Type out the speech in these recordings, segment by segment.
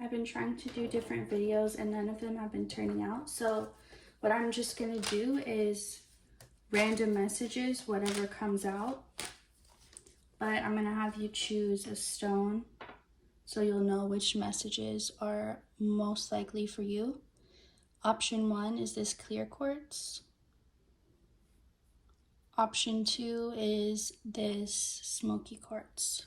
I've been trying to do different videos and none of them have been turning out. So what I'm just going to do is random messages, whatever comes out. But I'm going to have you choose a stone so you'll know which messages are most likely for you. Option 1 is this clear quartz. Option 2 is this smoky quartz.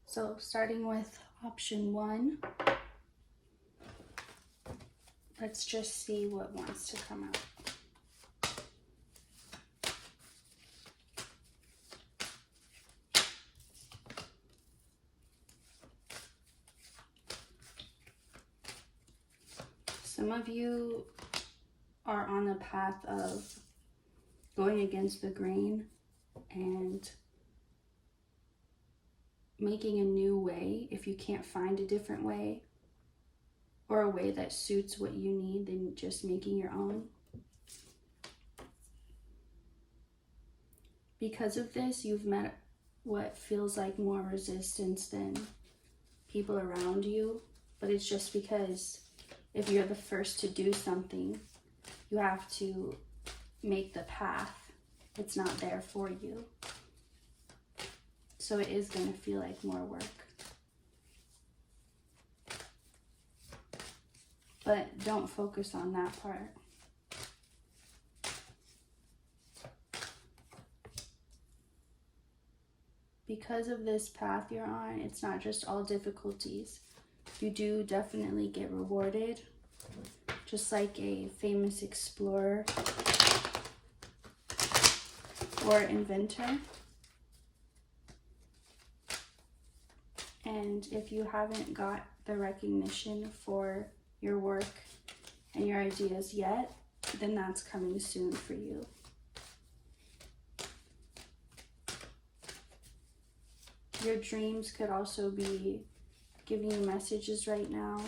So starting with option 1, let's just see what wants to come out. Some of you are on the path of going against the grain and making a new way. If you can't find a different way or a way that suits what you need, then just making your own. Because of this, you've met what feels like more resistance than people around you, but it's just because if you're the first to do something, you have to make the path. It's not there for you. So it is going to feel like more work. But don't focus on that part. Because of this path you're on, it's not just all difficulties. You do definitely get rewarded, just like a famous explorer or inventor. And if you haven't got the recognition for your work and your ideas yet, then that's coming soon for you. Your dreams could also be giving you messages right now.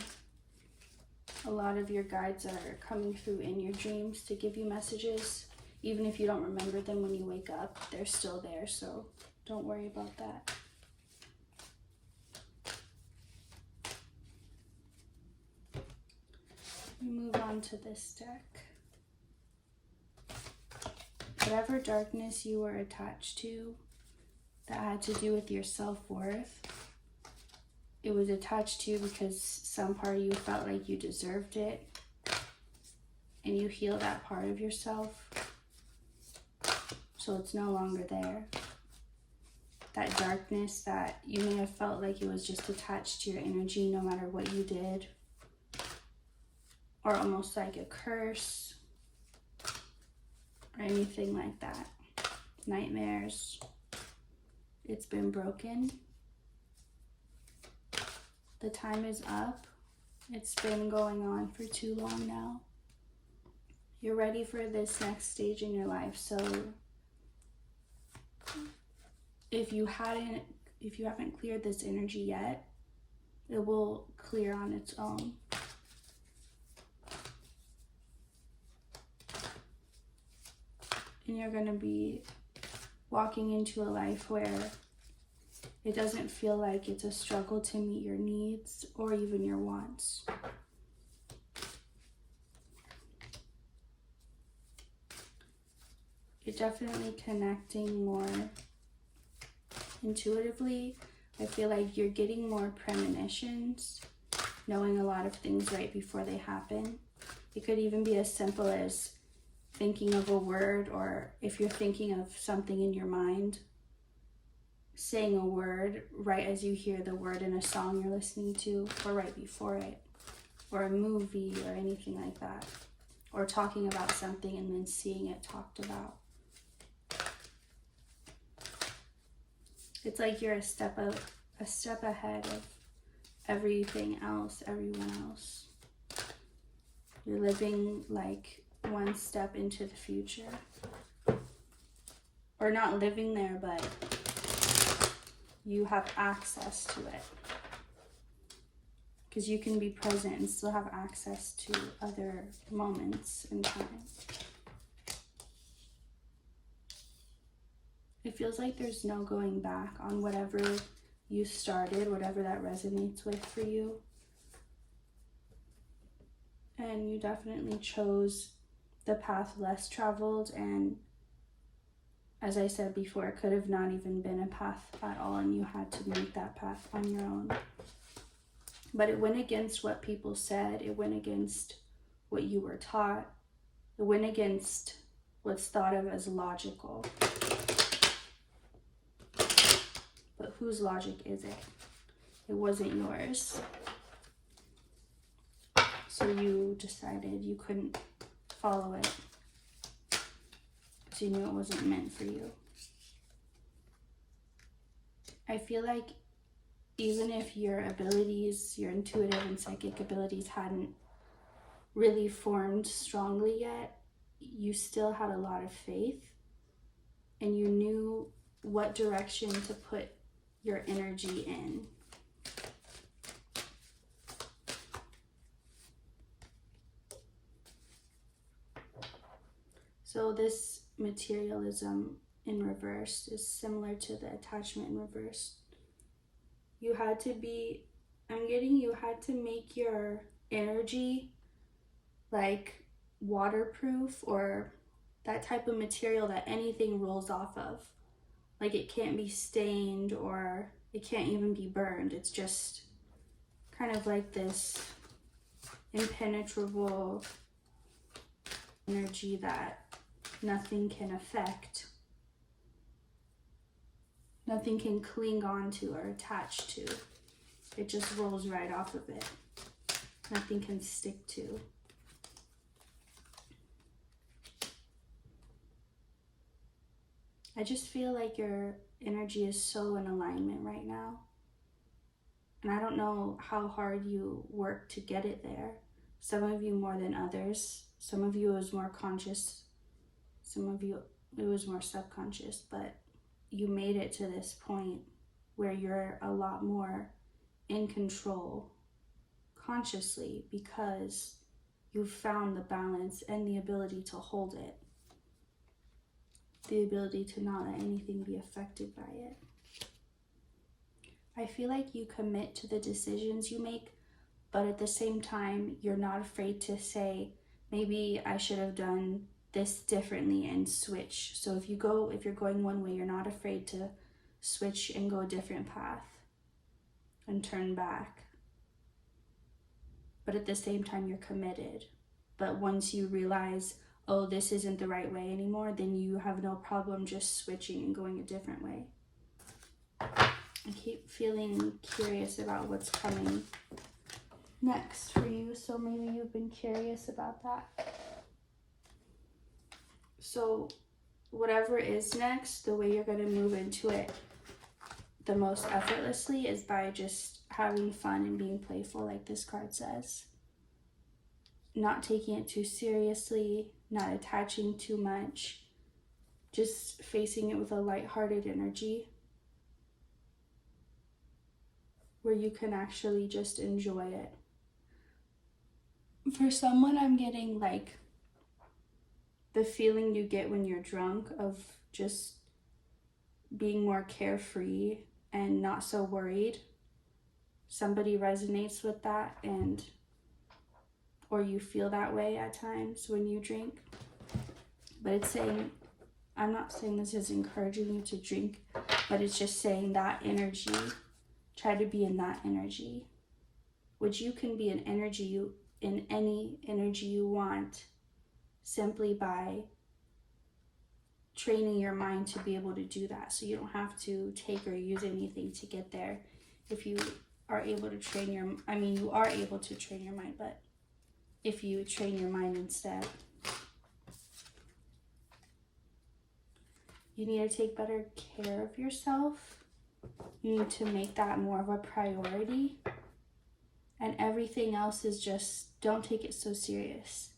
A lot of your guides are coming through in your dreams to give you messages. Even if you don't remember them when you wake up, they're still there, so don't worry about that. We move on to this deck. Whatever darkness you were attached to that had to do with your self-worth, it was attached to you because some part of you felt like you deserved it, and you heal that part of yourself, so it's no longer there. That darkness that you may have felt like it was just attached to your energy no matter what you did, or almost like a curse or anything like that. Nightmares. It's been broken. The time is up. It's been going on for too long now. You're ready for this next stage in your life. So if you haven't cleared this energy yet, it will clear on its own. And you're going to be walking into a life where it doesn't feel like it's a struggle to meet your needs or even your wants. You're definitely connecting more intuitively. I feel like you're getting more premonitions, knowing a lot of things right before they happen. It could even be as simple as thinking of a word, or if you're thinking of something in your mind, saying a word right as you hear the word in a song you're listening to, or right before it, or a movie or anything like that, or talking about something and then seeing it talked about. It's like you're a step ahead of everything else, everyone else. You're living like one step into the future, or not living there, but you have access to it, because you can be present and still have access to other moments in time. It feels like there's no going back on whatever you started, whatever that resonates with for you. And you definitely chose the path less traveled, and as I said before, it could have not even been a path at all, and you had to make that path on your own. But it went against what people said. It went against what you were taught. It went against what's thought of as logical. But whose logic is it? It wasn't yours. So you decided you couldn't follow it. So you knew it wasn't meant for you. I feel like even if your abilities, your intuitive and psychic abilities hadn't really formed strongly yet, you still had a lot of faith, and you knew what direction to put your energy in. So this materialism in reverse is similar to the attachment in reverse. You had to be, you had to make your energy like waterproof, or that type of material that anything rolls off of. Like it can't be stained, or it can't even be burned. It's just kind of like this impenetrable energy that nothing can affect. Nothing can cling on to or attach to. It just rolls right off of it. Nothing can stick to. I just feel like your energy is so in alignment right now. And I don't know how hard you work to get it there. Some of you more than others. Some of you it was more conscious. Some of you it was more subconscious. But you made it to this point where you're a lot more in control consciously, because you've found the balance and the ability to hold it. The ability to not let anything be affected by it. I feel like you commit to the decisions you make, but at the same time, you're not afraid to say, maybe I should have done this differently and switch. So if you're going one way, you're not afraid to switch and go a different path and turn back. But at the same time, you're committed. But once you realize, oh, this isn't the right way anymore, then you have no problem just switching and going a different way. I keep feeling curious about what's coming next for you, so maybe you've been curious about that. So whatever is next, the way you're going to move into it the most effortlessly is by just having fun and being playful, like this card says. Not taking it too seriously, not attaching too much, just facing it with a lighthearted energy where you can actually just enjoy it. For someone, I'm getting like the feeling you get when you're drunk of just being more carefree and not so worried. Somebody resonates with that, or you feel that way at times when you drink. But it's saying, I'm not saying this is encouraging you to drink, but it's just saying that energy, try to be in that energy, which you can be in any energy you want, simply by training your mind to be able to do that. So you don't have to take or use anything to get there. If you are able to train you are able to train your mind, but if you train your mind instead. You need to take better care of yourself. You need to make that more of a priority. And everything else is just, don't take it so serious.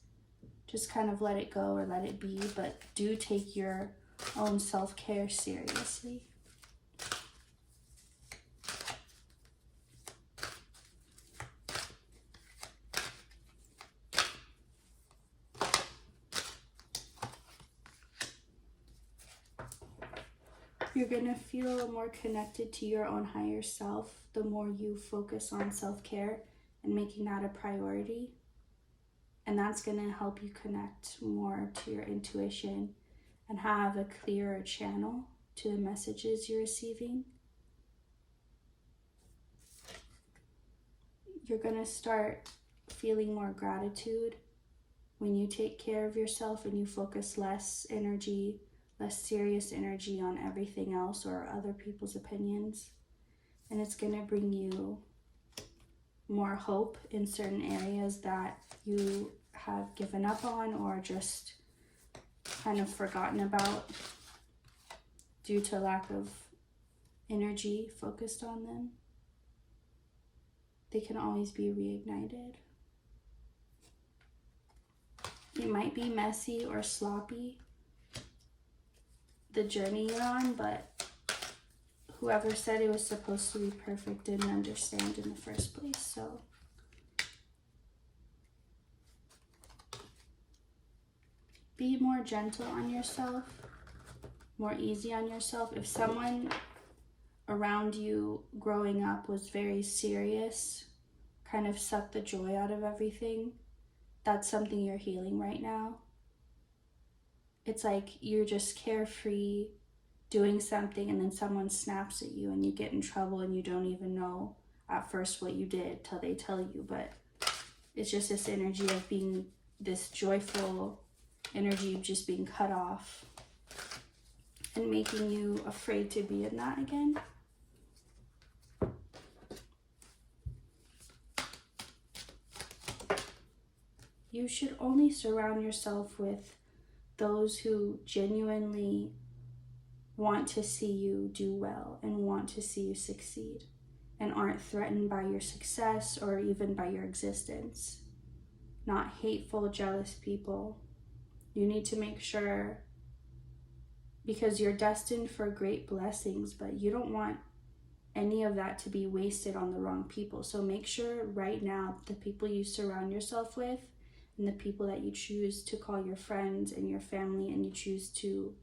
Just kind of let it go or let it be, but do take your own self-care seriously. You're going to feel more connected to your own higher self the more you focus on self-care and making that a priority. And that's going to help you connect more to your intuition and have a clearer channel to the messages you're receiving. You're going to start feeling more gratitude when you take care of yourself and you focus less serious energy on everything else or other people's opinions. And it's going to bring you more hope in certain areas that you have given up on or just kind of forgotten about due to lack of energy focused on them. They can always be reignited. It might be messy or sloppy, the journey you're on, but whoever said it was supposed to be perfect didn't understand in the first place. So be more gentle on yourself, more easy on yourself. If someone around you growing up was very serious, kind of sucked the joy out of everything, that's something you're healing right now. It's like you're just carefree doing something and then someone snaps at you and you get in trouble and you don't even know at first what you did till they tell you. But it's just this energy of being this joyful energy of just being cut off and making you afraid to be in that again. You should only surround yourself with those who genuinely want to see you do well and want to see you succeed and aren't threatened by your success or even by your existence. Not hateful, jealous people. You need to make sure, because you're destined for great blessings, but you don't want any of that to be wasted on the wrong people. So make sure right now the people you surround yourself with and the people that you choose to call your friends and your family and you choose to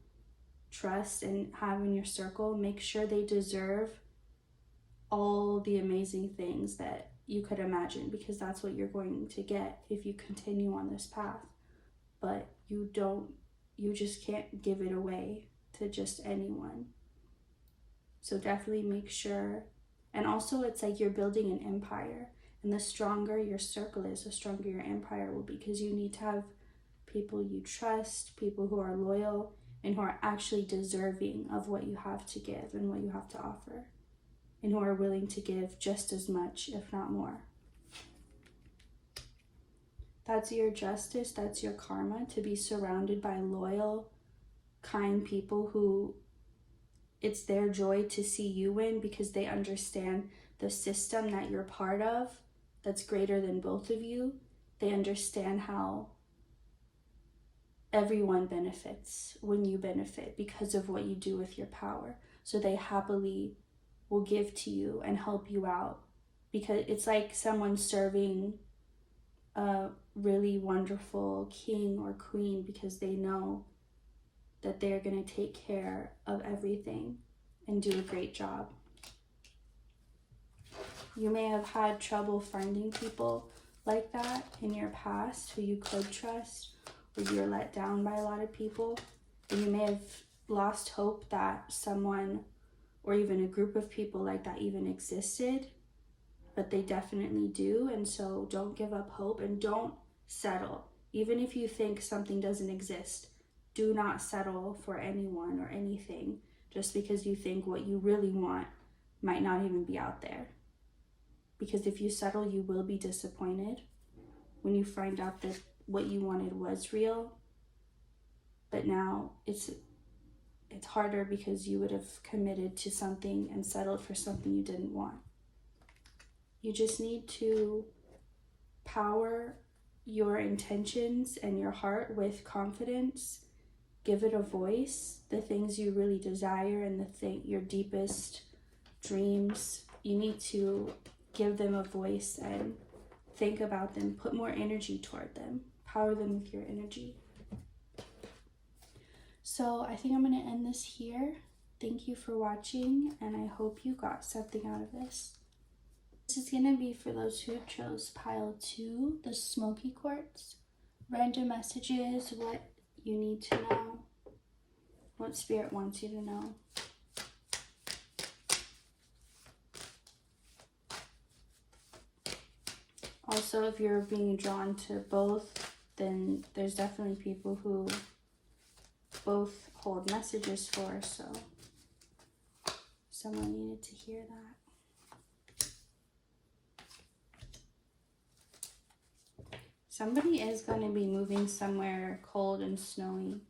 trust and have in your circle, make sure they deserve all the amazing things that you could imagine, because that's what you're going to get if you continue on this path. But you just can't give it away to just anyone. So definitely make sure. And also it's like you're building an empire, and the stronger your circle is, the stronger your empire will be, because you need to have people you trust, people who are loyal and who are actually deserving of what you have to give and what you have to offer, and who are willing to give just as much, if not more. That's your justice, that's your karma, to be surrounded by loyal, kind people who it's their joy to see you win because they understand the system that you're part of that's greater than both of you. They understand how everyone benefits when you benefit because of what you do with your power. So they happily will give to you and help you out, because it's like someone serving a really wonderful king or queen because they know that they're going to take care of everything and do a great job. You may have had trouble finding people like that in your past who you could trust, or you were let down by a lot of people, and you may have lost hope that someone or even a group of people like that even existed, but they definitely do. And so don't give up hope and don't settle. Even if you think something doesn't exist, do not settle for anyone or anything just because you think what you really want might not even be out there. Because if you settle, you will be disappointed when you find out that what you wanted was real. But now it's harder because you would have committed to something and settled for something you didn't want. You just need to power your intentions and your heart with confidence. Give it a voice. The things you really desire and your deepest dreams, you need to give them a voice and think about them. Put more energy toward them. Power them with your energy. So I think I'm going to end this here. Thank you for watching, and I hope you got something out of this. This is going to be for those who chose pile 2, the smoky quartz. Random messages, what you need to know, what Spirit wants you to know. Also, if you're being drawn to both, then there's definitely people who both hold messages for, so someone needed to hear that. Somebody is going to be moving somewhere cold and snowy,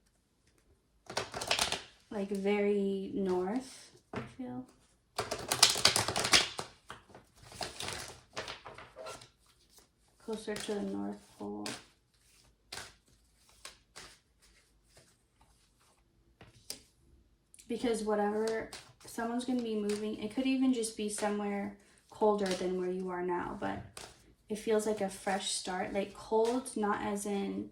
like very north, I feel. Closer to the North Pole. Because whatever, someone's going to be moving. It could even just be somewhere colder than where you are now, but it feels like a fresh start. Like cold, not as in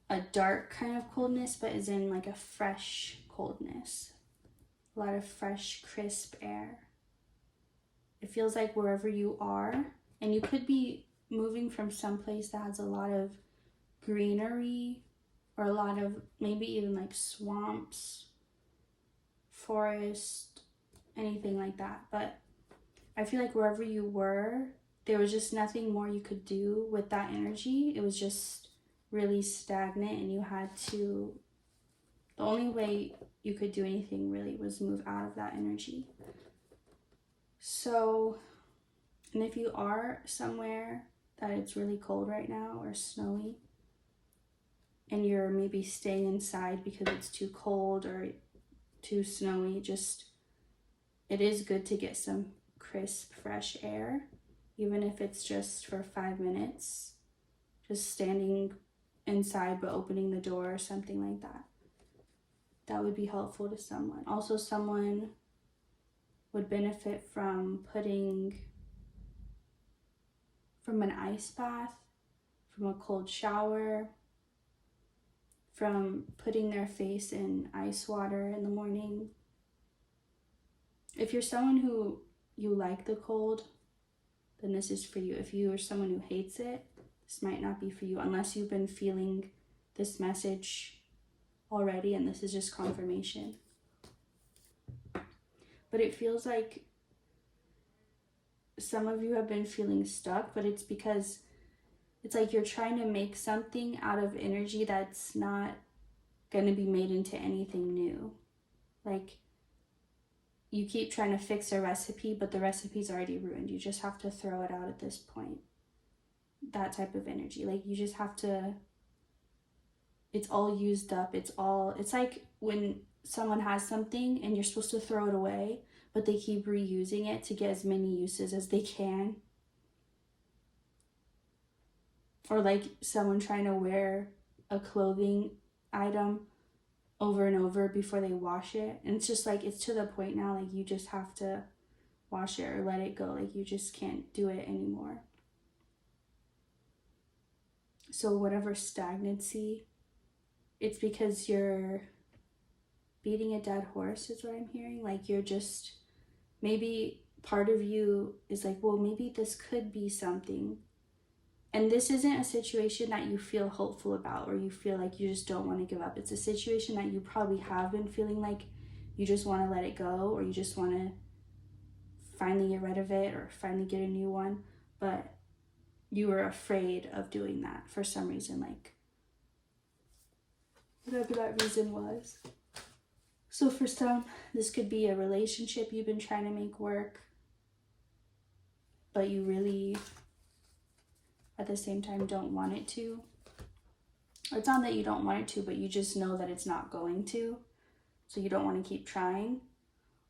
a dark kind of coldness, but as in like a fresh coldness. A lot of fresh, crisp air. It feels like wherever you are, and you could be moving from someplace that has a lot of greenery, or a lot of maybe even like swamps, forest, anything like that. But I feel like wherever you were, there was just nothing more you could do with that energy. It was just really stagnant, and you had to, the only way you could do anything really was move out of that energy. So, and if you are somewhere that it's really cold right now or snowy, and you're maybe staying inside because it's too cold or too snowy, just, it is good to get some crisp, fresh air, even if it's just for 5 minutes, just standing inside but opening the door or something like that. That would be helpful to someone. Also, someone would benefit from an ice bath, from a cold shower, from putting their face in ice water in the morning. If you're someone who you like the cold, then this is for you. If you are someone who hates it, this might not be for you, unless you've been feeling this message already and this is just confirmation. But it feels like some of you have been feeling stuck, but it's because it's like you're trying to make something out of energy that's not going to be made into anything new. Like, you keep trying to fix a recipe, but the recipe's already ruined. You just have to throw it out at this point. That type of energy. Like, you just have to, it's all used up. It's like when someone has something and you're supposed to throw it away, but they keep reusing it to get as many uses as they can. Or like someone trying to wear a clothing item over and over before they wash it. And it's just like, it's to the point now, like you just have to wash it or let it go. Like you just can't do it anymore. So whatever stagnancy, it's because you're beating a dead horse is what I'm hearing. Like you're just, maybe part of you is like, well, maybe this could be something. And this isn't a situation that you feel hopeful about or you feel like you just don't want to give up. It's a situation that you probably have been feeling like you just want to let it go, or you just want to finally get rid of it or finally get a new one. But you were afraid of doing that for some reason, like whatever that reason was. So for some, this could be a relationship you've been trying to make work, but you really, at the same time, don't want it to. Or it's not that you don't want it to, but you just know that it's not going to, so you don't want to keep trying.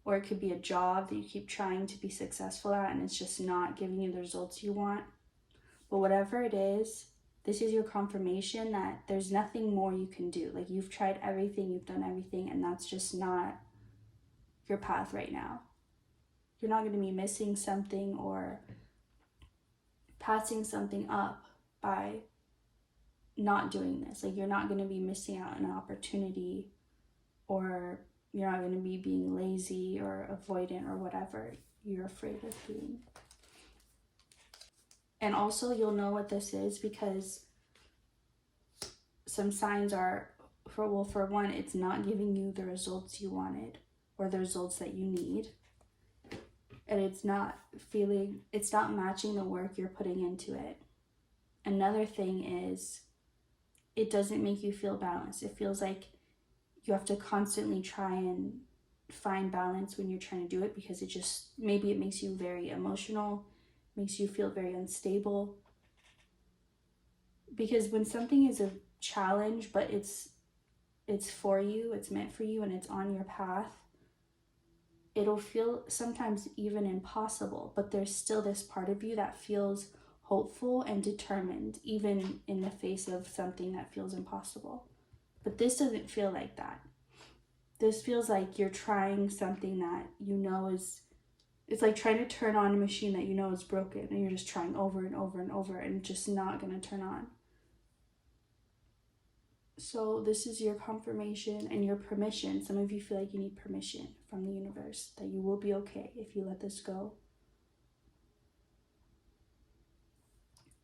Or it could be a job that you keep trying to be successful at and it's just not giving you the results you want. But whatever it is, this is your confirmation that there's nothing more you can do. Like you've tried everything, you've done everything, and that's just not your path right now. You're not going to be missing something or passing something up by not doing this. Like you're not going to be missing out on an opportunity or You're not going to be being lazy or avoidant or whatever you're afraid of being. And also you'll know what this is because some signs are, for one, it's not giving you the results you wanted or the results that you need. And it's not matching the work you're putting into it. Another thing is, it doesn't make you feel balanced. It feels like you have to constantly try and find balance when you're trying to do it, because maybe it makes you very emotional, makes you feel very unstable. Because when something is a challenge, but it's for you, it's meant for you, and it's on your path, it'll feel sometimes even impossible, but there's still this part of you that feels hopeful and determined, even in the face of something that feels impossible. But this doesn't feel like that. This feels like you're trying something that you know it's like trying to turn on a machine that you know is broken, and you're just trying over and over and over, and just not going to turn on. So this is your confirmation and your permission. Some of you feel like you need permission from the universe that you will be okay if you let this go.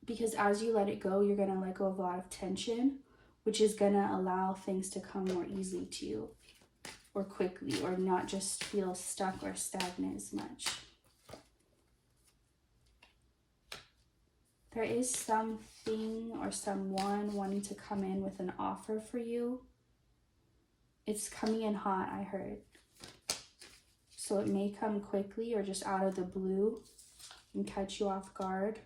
Because as you let it go, you're going to let go of a lot of tension, which is going to allow things to come more easily to you, or quickly, or not just feel stuck or stagnant as much. There is something or someone wanting to come in with an offer for you. It's coming in hot, I heard. So it may come quickly or just out of the blue and catch you off guard.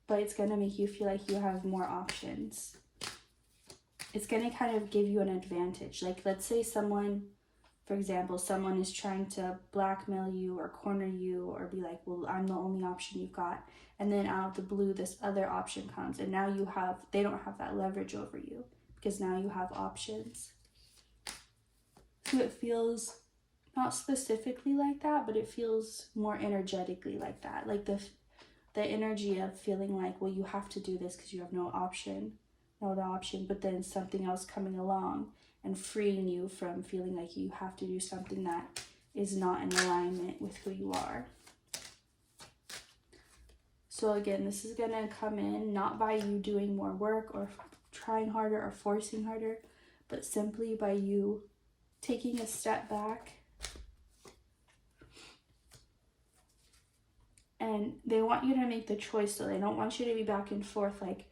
But it's going to make you feel like you have more options. It's going to kind of give you an advantage. Like, let's say someone, for example, someone is trying to blackmail you or corner you or be like, well, I'm the only option you've got. And then out of the blue, this other option comes. And now they don't have that leverage over you, because now you have options. So it feels not specifically like that, but it feels more energetically like that. Like the energy of feeling like, well, you have to do this because you have no other option, but then something else coming along and freeing you from feeling like you have to do something that is not in alignment with who you are. So again, this is going to come in not by you doing more work or trying harder or forcing harder, but simply by you taking a step back. And they want you to make the choice, so they don't want you to be back and forth like,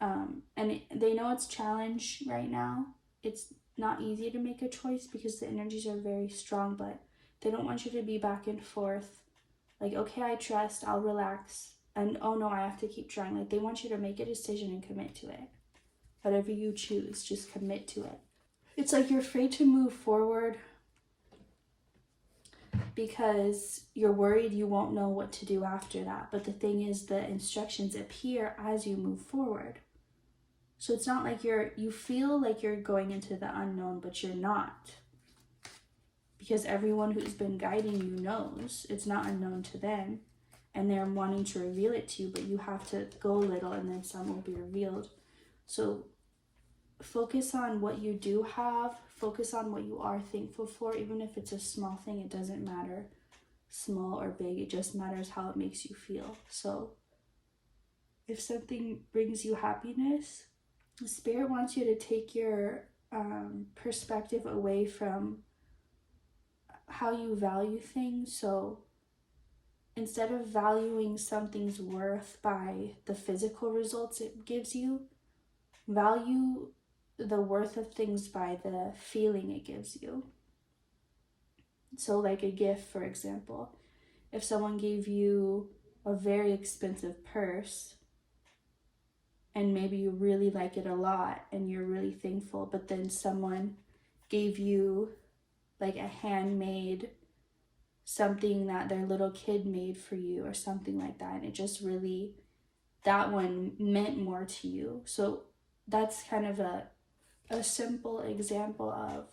and they know it's challenge right now. It's not easy to make a choice because the energies are very strong, but they don't want you to be back and forth like, okay, I trust, I'll relax, and oh no, I have to keep trying. Like, they want you to make a decision and commit to it. Whatever you choose, just commit to it. It's like you're afraid to move forward because you're worried you won't know what to do after that. But the thing is, the instructions appear as you move forward. So it's not like you feel like you're going into the unknown, but you're not. Because everyone who's been guiding you knows it's not unknown to them. And they're wanting to reveal it to you, but you have to go a little and then some will be revealed. So focus on what you do have. Focus on what you are thankful for. Even if it's a small thing, it doesn't matter small or big. It just matters how it makes you feel. So if something brings you happiness, the Spirit wants you to take your perspective away from how you value things. So instead of valuing something's worth by the physical results it gives you, value the worth of things by the feeling it gives you. So like a gift, for example, if someone gave you a very expensive purse and maybe you really like it a lot and you're really thankful, but then someone gave you like a handmade something that their little kid made for you or something like that, and it just really, that one meant more to you. So that's kind of a simple example of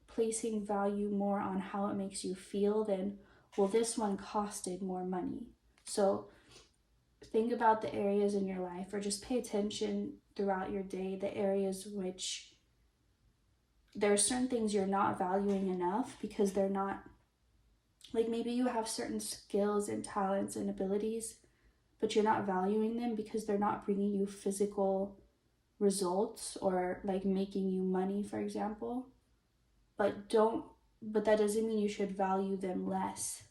placing value more on how it makes you feel than, well, this one costed more money. So think about the areas in your life, or just pay attention throughout your day, the areas which there are certain things you're not valuing enough because they're not, like maybe you have certain skills and talents and abilities, but you're not valuing them because they're not bringing you physical results or like making you money, for example. But that doesn't mean you should value them less.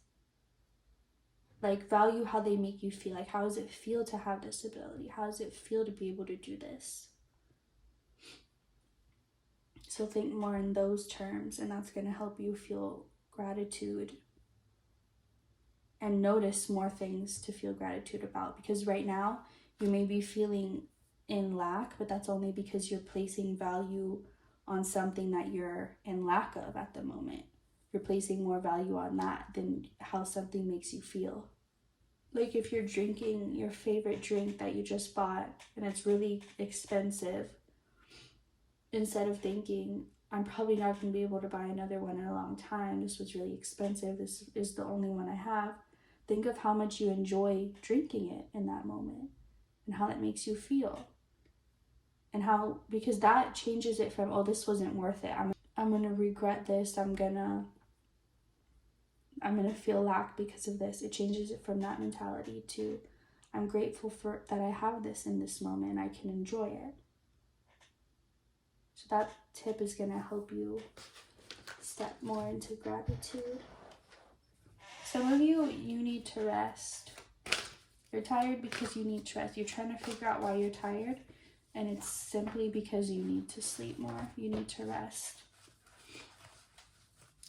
Like, value how they make you feel. Like, how does it feel to have this ability? How does it feel to be able to do this? So think more in those terms, and that's going to help you feel gratitude and notice more things to feel gratitude about. Because right now, you may be feeling in lack, but that's only because you're placing value on something that you're in lack of at the moment. You're placing more value on that than how something makes you feel. Like if you're drinking your favorite drink that you just bought and it's really expensive, instead of thinking, I'm probably not going to be able to buy another one in a long time, this was really expensive, this is the only one I have, think of how much you enjoy drinking it in that moment and how that makes you feel. And how, because that changes it from, oh, this wasn't worth it, I'm going to regret this, I'm going to feel lack because of this. It changes it from that mentality to, I'm grateful for that I have this in this moment and I can enjoy it. So that tip is going to help you step more into gratitude. Some of you need to rest. You're tired because you need to rest. You're trying to figure out why you're tired, and it's simply because you need to sleep more. You need to rest.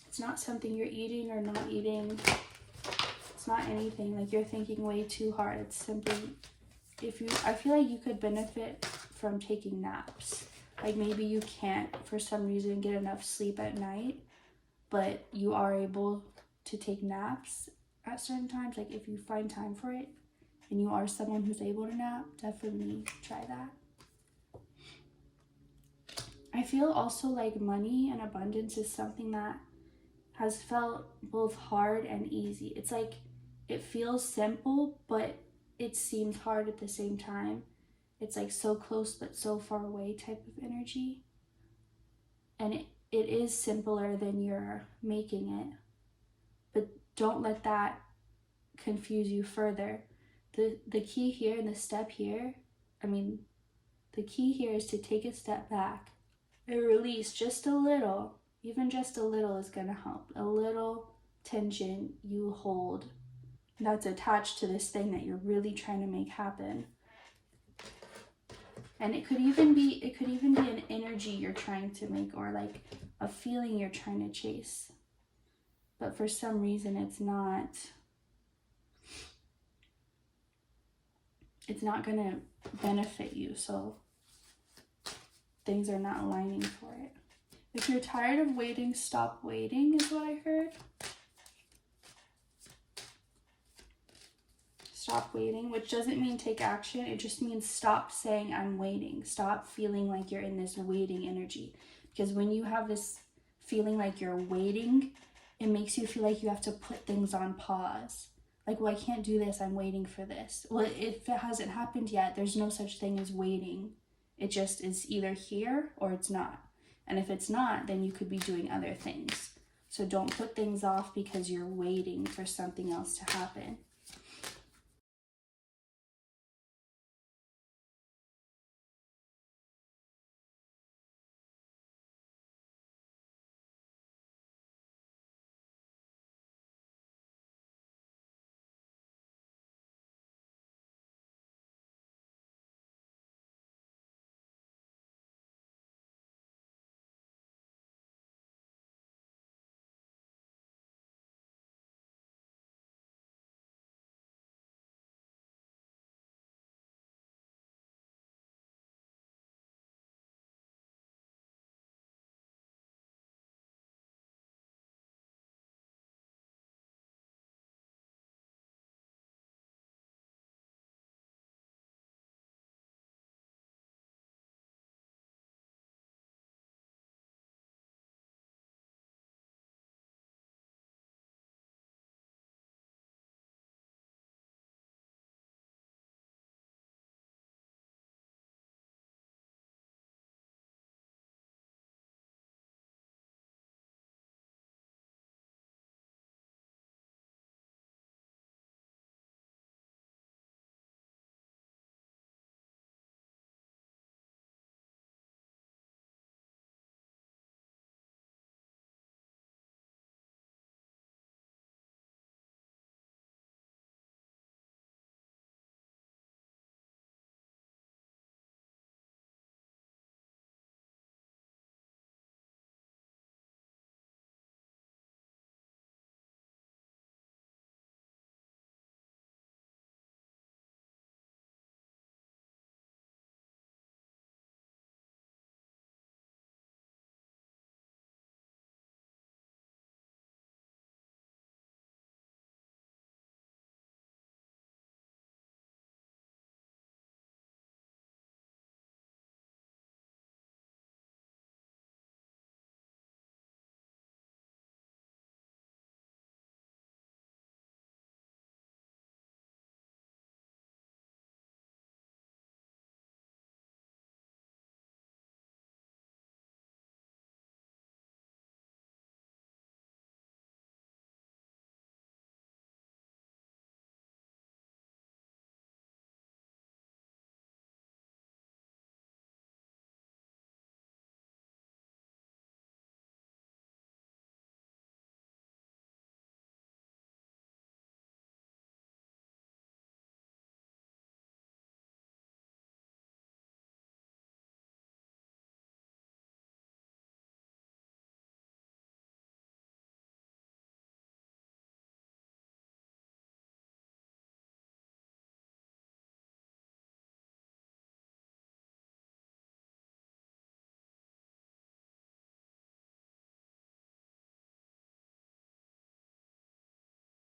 It's not something you're eating or not eating. It's not anything. Like you're thinking way too hard. It's simply, I feel like you could benefit from taking naps. Like maybe you can't, for some reason, get enough sleep at night, but you are able to take naps at certain times. Like if you find time for it and you are someone who's able to nap, definitely try that. I feel also like money and abundance is something that has felt both hard and easy. It's like it feels simple, but it seems hard at the same time. It's like so close but so far away type of energy. And it is simpler than you're making it. But don't let that confuse you further. The key here and the step here, the key here is to take a step back and release just a little. Even just a little is going to help. A little tension you hold that's attached to this thing that you're really trying to make happen. And it could even be an energy you're trying to make, or like a feeling you're trying to chase. But for some reason it's not going to benefit you. So things are not aligning for it. If you're tired of waiting, stop waiting is what I heard. Stop waiting, which doesn't mean take action. It just means stop saying I'm waiting. Stop feeling like you're in this waiting energy. Because when you have this feeling like you're waiting, it makes you feel like you have to put things on pause. Like, well, I can't do this. I'm waiting for this. Well, if it hasn't happened yet, there's no such thing as waiting. It just is either here or it's not. And if it's not, then you could be doing other things. So don't put things off because you're waiting for something else to happen.